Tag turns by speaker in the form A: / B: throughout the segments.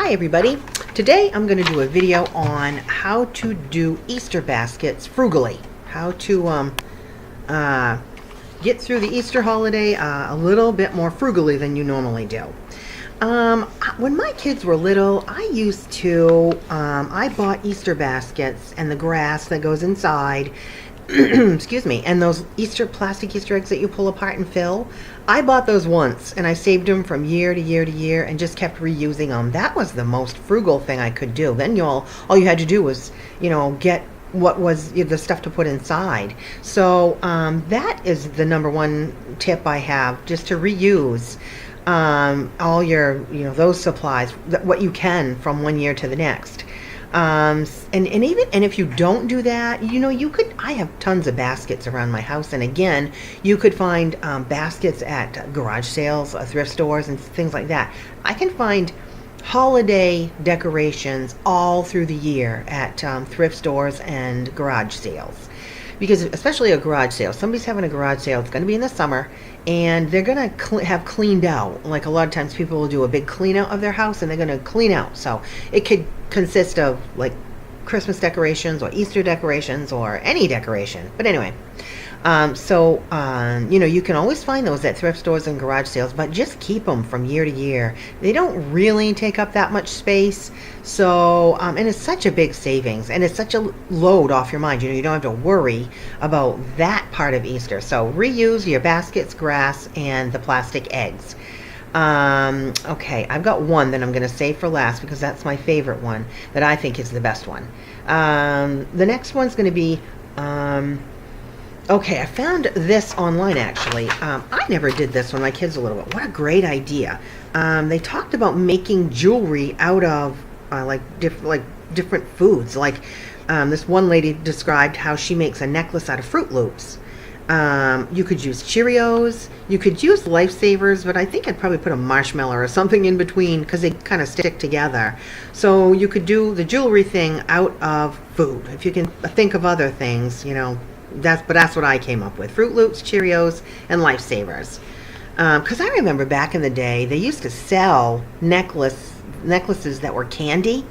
A: Hi everybody. Today I'm going to do a video on how to do Easter baskets frugally. How to get through the Easter holiday a little bit more frugally than you normally do. When my kids were little, I bought Easter baskets and the grass that goes inside, excuse me, and those plastic Easter eggs that you pull apart and fill. I bought those once and I saved them from year to year to year and just kept reusing them. That was the most frugal thing I could do. Then all you had to do was, get what was the stuff to put inside. So that is the number one tip I have, just to reuse all your, those supplies, what you can from one year to the next. And if you don't do that, I have tons of baskets around my house, and again, you could find baskets at garage sales, thrift stores, and things like that. I can find holiday decorations all through the year at thrift stores and garage sales. Because especially a garage sale, somebody's having a garage sale, it's going to be in the summer, and they're going to have cleaned out. Like a lot of times people will do a big clean out of their house and they're going to clean out. So it could consist of like Christmas decorations or Easter decorations or any decoration. But anyway, you can always find those at thrift stores and garage sales, but just keep them from year to year. They don't really take up that much space. So, and it's such a big savings, and it's such a load off your mind. You don't have to worry about that part of Easter. So reuse your baskets, grass, and the plastic eggs. Okay, I've got one that I'm going to save for last because that's my favorite one that I think is the best one. The next one's going to be, okay, I found this online actually. I never did this when my kids were little, but what a great idea. They talked about making jewelry out of different foods. This one lady described how she makes a necklace out of Fruit Loops. You could use Cheerios, you could use Lifesavers, but I think I'd probably put a marshmallow or something in between because they kind of stick together. So you could do the jewelry thing out of food. If you can think of other things, that's what I came up with. Fruit Loops, Cheerios, and Lifesavers. Because I remember back in the day, they used to sell necklaces that were candy.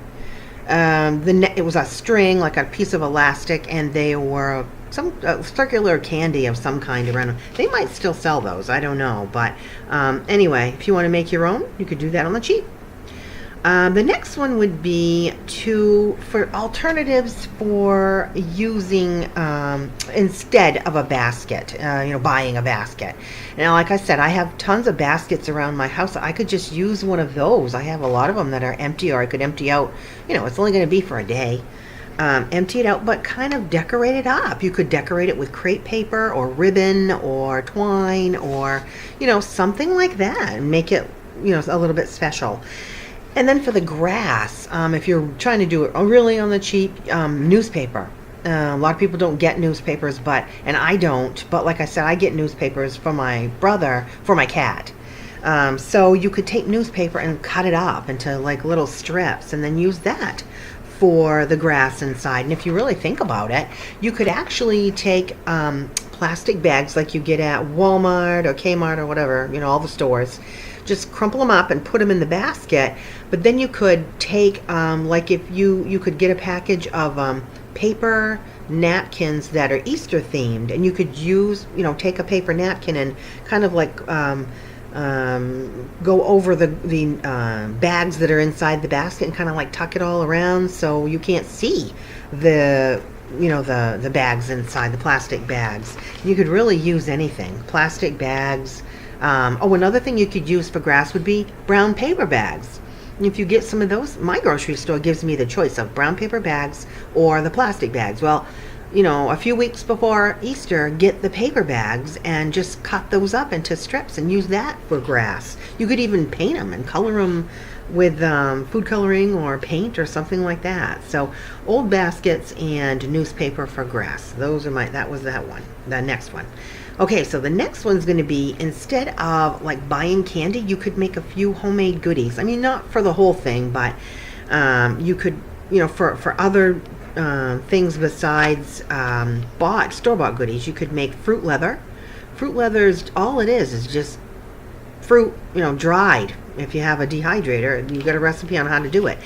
A: It was a string, like a piece of elastic, and they were some circular candy of some kind around them. They might still sell those, I don't know. But anyway, if you want to make your own, you could do that on the cheap. The next one would be for alternatives for using instead of a basket, buying a basket. Now, like I said, I have tons of baskets around my house. I could just use one of those. I have a lot of them that are empty, or I could empty out, it's only going to be for a day. Empty it out, but kind of decorate it up. You could decorate it with crepe paper or ribbon or twine or, something like that, and make it, a little bit special. And then for the grass, if you're trying to do it really on the cheap, newspaper. A lot of people don't get newspapers, and I don't. But like I said, I get newspapers for my brother, for my cat. So you could take newspaper and cut it up into like little strips and then use that for the grass inside. And if you really think about it, you could actually take plastic bags like you get at Walmart or Kmart or whatever, all the stores. Just crumple them up and put them in the basket. But then you could take, like if you could get a package of paper napkins that are Easter themed, and you could use, take a paper napkin and kind of like go over the bags that are inside the basket and kind of like tuck it all around so you can't see the bags inside, the plastic bags. You could really use anything, plastic bags. Another thing you could use for grass would be brown paper bags. If you get some of those, my grocery store gives me the choice of brown paper bags or the plastic bags. Well, a few weeks before Easter, get the paper bags and just cut those up into strips and use that for grass. You could even paint them and color them with food coloring or paint or something like that. So old baskets and newspaper for grass. That was that one, the next one. Okay, so the next one's going to be, instead of like buying candy, you could make a few homemade goodies. I mean, not for the whole thing, but you could, for other things besides store-bought goodies, you could make fruit leather. Fruit leather all it is just fruit, dried. if you have a dehydrator, you've got a recipe on how to do it.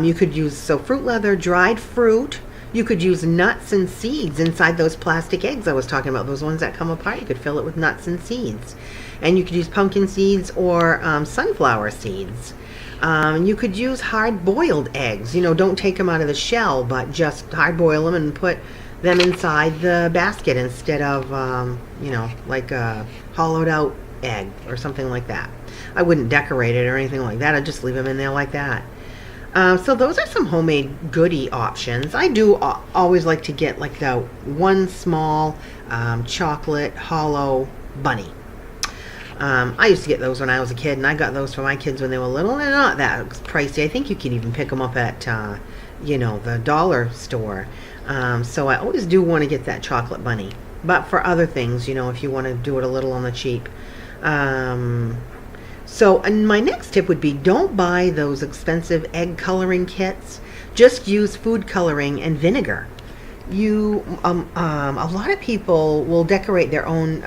A: You could use, so fruit leather, dried fruit. You could use nuts and seeds inside those plastic eggs I was talking about, those ones that come apart. You could fill it with nuts and seeds. And you could use pumpkin seeds or sunflower seeds. You could use hard-boiled eggs. Don't take them out of the shell, but just hard-boil them and put them inside the basket instead of, like a hollowed-out egg or something like that. I wouldn't decorate it or anything like that. I'd just leave them in there like that. So those are some homemade goodie options. I do always like to get like the one small chocolate hollow bunny. I used to get those when I was a kid, and I got those for my kids when they were little. They're not that pricey. I think you can even pick them up at, the dollar store. So I always do want to get that chocolate bunny. But for other things, if you want to do it a little on the cheap. And my next tip would be, don't buy those expensive egg coloring kits. Just use food coloring and vinegar. A lot of people will decorate their own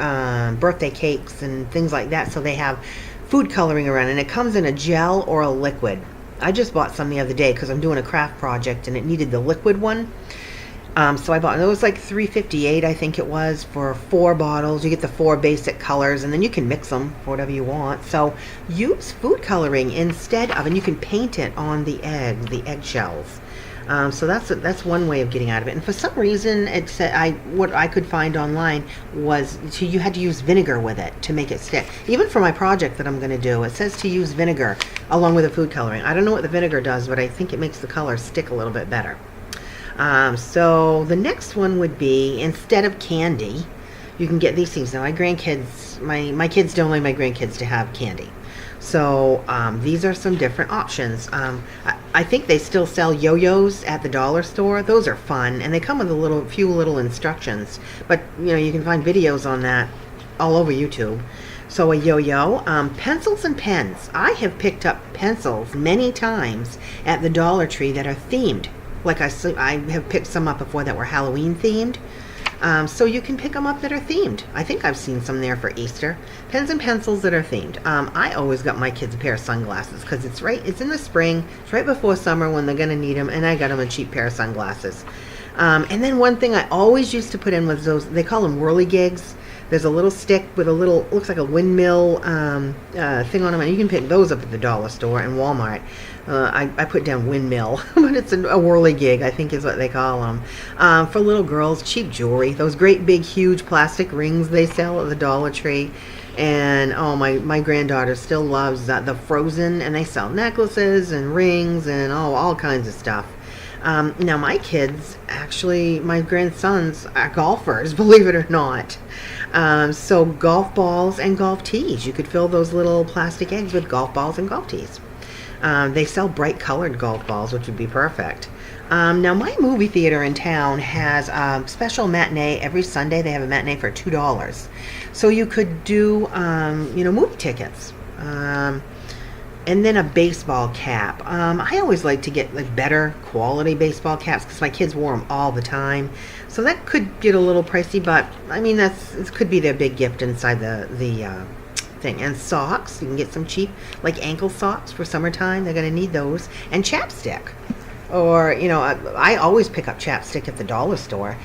A: birthday cakes and things like that, so they have food coloring around, and it comes in a gel or a liquid. I just bought some the other day because I'm doing a craft project and it needed the liquid one. So I bought, it was like $3.58, I think it was, for 4 bottles. You get the 4 basic colors, and then you can mix them for whatever you want. So use food coloring instead of, and you can paint it on the eggshells. So that's one way of getting out of it. And for some reason, it said what I could find online was you had to use vinegar with it to make it stick. Even for my project that I'm going to do, it says to use vinegar along with the food coloring. I don't know what the vinegar does, but I think it makes the color stick a little bit better. So the next one would be, instead of candy, you can get these things. Now my grandkids, my kids don't like my grandkids to have candy. So these are some different options. I think they still sell yo-yos at the dollar store. Those are fun, and they come with a few little instructions. But you can find videos on that all over YouTube. So a yo-yo, pencils and pens. I have picked up pencils many times at the Dollar Tree that are themed. Like I have picked some up before that were Halloween themed. So you can pick them up that are themed. I think I've seen some there for Easter. Pens and pencils that are themed. I always got my kids a pair of sunglasses because it's in the spring. It's right before summer when they're going to need them, and I got them a cheap pair of sunglasses. And then one thing I always used to put in was those, they call them whirligigs. There's a little stick with a little, looks like a windmill thing on them, and you can pick those up at the dollar store and Walmart. I put down windmill, but it's a whirligig, I think is what they call them. For little girls, cheap jewelry, those great big huge plastic rings they sell at the Dollar Tree. And my granddaughter still loves the Frozen, and they sell necklaces and rings and all kinds of stuff. Now my kids, actually my grandsons are golfers, believe it or not. So golf balls and golf tees. You could fill those little plastic eggs with golf balls and golf tees. They sell bright colored golf balls, which would be perfect. Now my movie theater in town has a special matinee every Sunday. They have a matinee for $2. So you could do, movie tickets. And then a baseball cap. I always like to get like better quality baseball caps because my kids wore them all the time. So that could get a little pricey, but I mean it could be their big gift inside the thing. And socks, you can get some cheap like ankle socks for summertime. They're going to need those. And chapstick. Or I always pick up chapstick at the dollar store.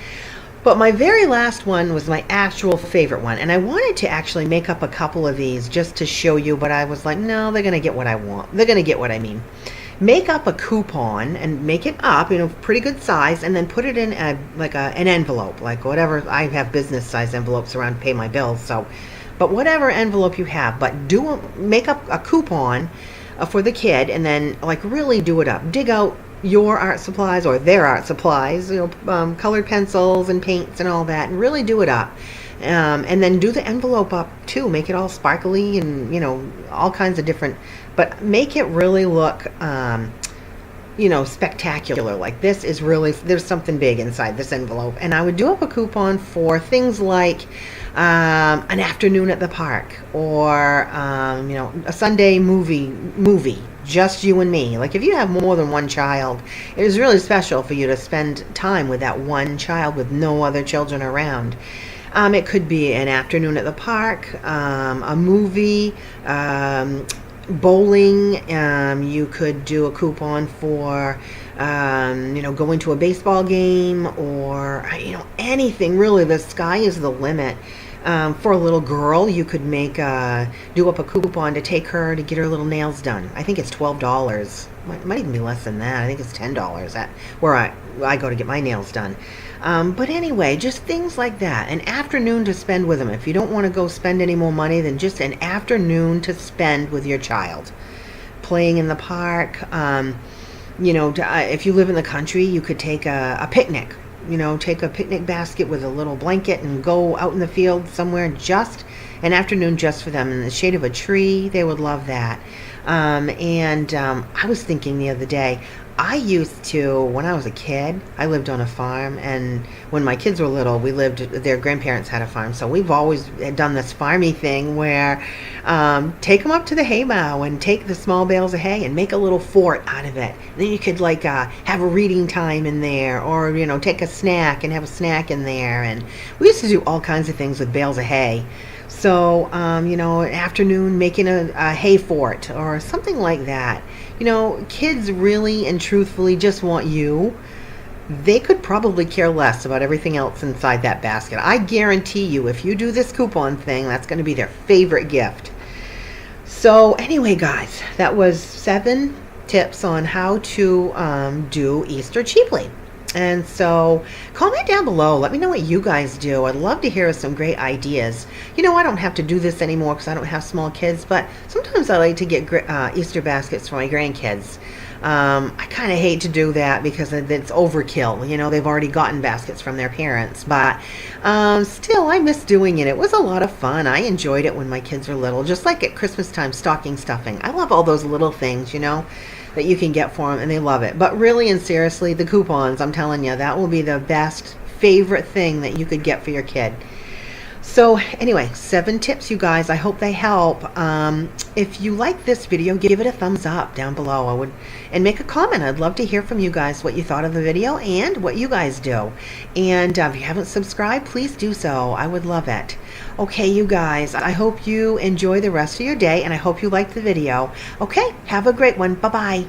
A: But my very last one was my actual favorite one. And I wanted to actually make up a couple of these just to show you, but I was like, no, they're going to get what I want. They're going to get what I mean. Make up a coupon and make it up, pretty good size, and then put it in an envelope, like whatever. I have business size envelopes around to pay my bills, so, but whatever envelope you have, but make up a coupon for the kid, and then really do it up. Dig out your art supplies or their art supplies, colored pencils and paints and all that, and really do it up. And then do the envelope up too. Make it all sparkly and all kinds of different, but make it really look spectacular. Like this is really, there's something big inside this envelope. And I would do up a coupon for things like an afternoon at the park, or a Sunday movie, just you and me. Like if you have more than one child, it is really special for you to spend time with that one child with no other children around. It could be an afternoon at the park, a movie, bowling. You could do a coupon for, going to a baseball game, or, anything really. The sky is the limit. For a little girl, you could do up a coupon to take her to get her little nails done. I think it's $12. Might even be less than that. I think it's $10 at where I go to get my nails done. But anyway, just things like that. An afternoon to spend with them. If you don't want to go spend any more money, then just an afternoon to spend with your child. Playing in the park. If you live in the country, you could take a picnic. Take a picnic basket with a little blanket and go out in the field somewhere, just an afternoon just for them in the shade of a tree. They would love that. I was thinking the other day, I used to, when I was a kid, I lived on a farm, and when my kids were little, their grandparents had a farm, so we've always done this farmy thing where take them up to the hay mow and take the small bales of hay and make a little fort out of it. And then you could have a reading time in there, or take a snack and have a snack in there. And we used to do all kinds of things with bales of hay. So, an afternoon making a hay fort or something like that. Kids really and truthfully just want you. They could probably care less about everything else inside that basket. I guarantee you, if you do this coupon thing, that's going to be their favorite gift. So anyway, guys, that was 7 tips on how to do Easter cheaply. And so comment down below. Let me know what you guys do. I'd love to hear some great ideas. I don't have to do this anymore because I don't have small kids, but sometimes I like to get Easter baskets for my grandkids. I kind of hate to do that because it's overkill. They've already gotten baskets from their parents, but still, I miss doing it. It was a lot of fun. I enjoyed it when my kids were little, just like at Christmas time, stocking stuffing. I love all those little things, that you can get for them, and they love it. But really and seriously, the coupons, I'm telling you, that will be the best favorite thing that you could get for your kid. So anyway, 7 tips, you guys. I hope they help. If you like this video, give it a thumbs up down below. And make a comment. I'd love to hear from you guys what you thought of the video and what you guys do. And if you haven't subscribed, please do so. I would love it. Okay, you guys, I hope you enjoy the rest of your day, and I hope you liked the video. Okay, have a great one. Bye-bye.